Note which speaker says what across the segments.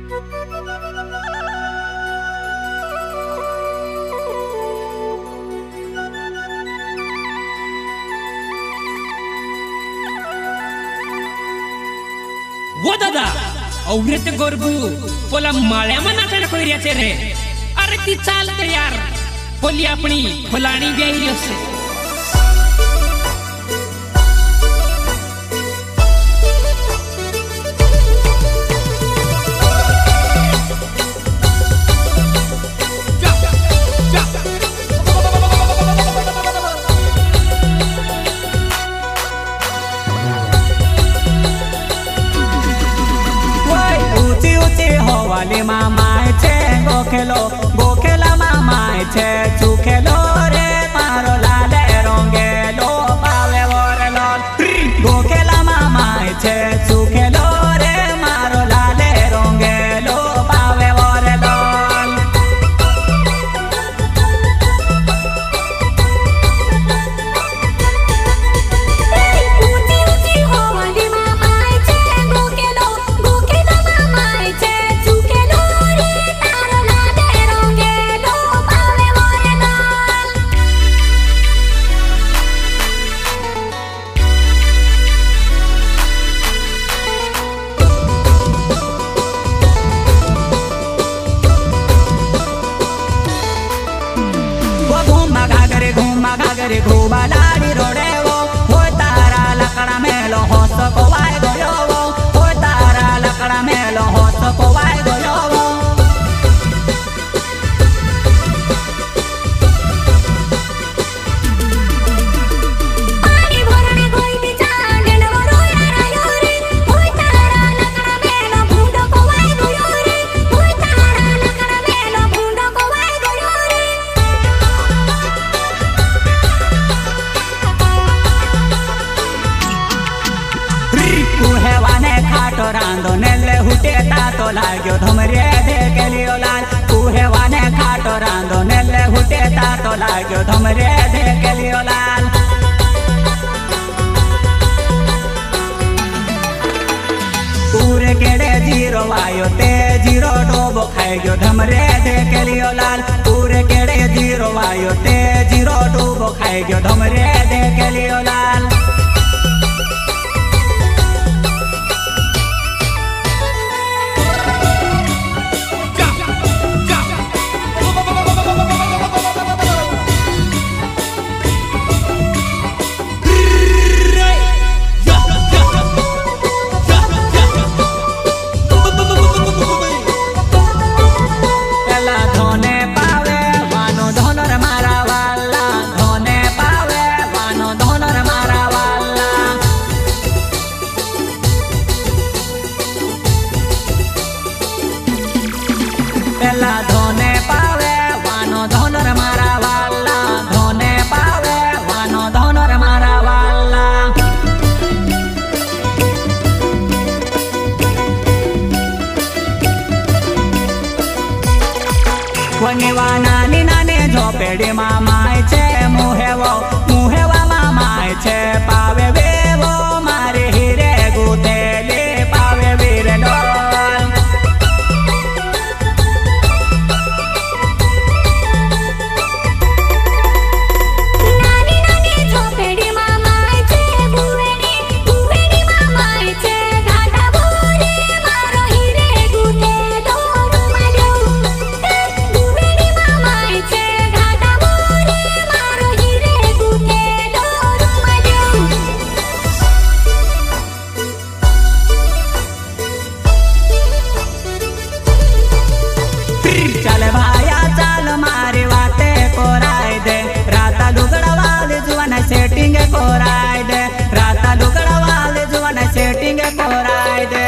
Speaker 1: वो दादा औरत गोरबू पोला माळ्यामा नाचण कोयऱ्याचे रे अरे ती चालते यार पोली अपनी फुलाणी ब्याई से
Speaker 2: वाली मामाय छे गोखेलो मामाय छे चुखेलो रे मारो लाले रोंगेलो पावे वोरे लोल गोखेला मामाय छे चुखेलो रे मारो लाले रोंगेलो पावे वोरे लोल
Speaker 3: ऊंची ऊंची हो वाली मामाय छे गोखेलो मामाय छे
Speaker 2: घागरे घोबा लाड़ी रोडे वो हो तारा लकड़ा मेलो होस को वाय गयो वो हो तारा लकड़ा मेलो होस को वाय गयो वो
Speaker 3: पानी भरने कोई भी चांदन वो रोया रायो रे हो तारा लकड़ा मेलो भूंडो को वाय गयो रे हो तारा लकड़ा मेलो भूंडो को वाय गयो रे
Speaker 2: कुहेवाने खाटो रांदो नेले हुटे तातो लाग्यो धमरे देखे लियो लाल कुहेवाने खाटो रांदो नेले हुटे तातो लाग्यो धमरे देखे लियो लाल पूरे केड़े जीरो आयो ते जीरो डोबो खाई गयो धमरे देखे लियो लाल पूरे केड़े जीरो आयो ते जीरो डोबो खाई गयो धमरे देखे लियो लाल धोने पावे वानो धोनर मारा वाला धोने पावे वानो धोनर मारा वाला कोनीवा नानी नानी झोपेडी मामाय छे मुहेवा मामाय छे पावे वेवो मारे हीरे गुथेली पावे वीर डोल सेटिंग कोराय दे राता लुगड़ा वाले जुवान सेटिंग कोराय दे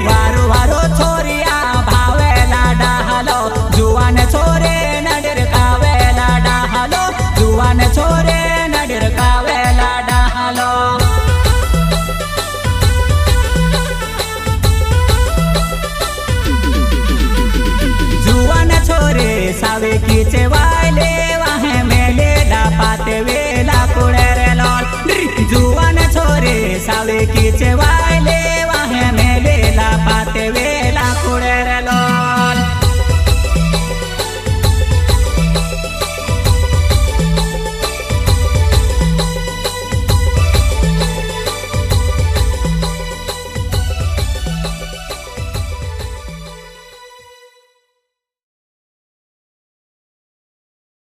Speaker 2: वारो वारो छोरिया भावे लाडा हालो जुवान छोरे नडर कावे लाडा हालो जुवान छोरे नडर कावे लाडा हालो देखी छे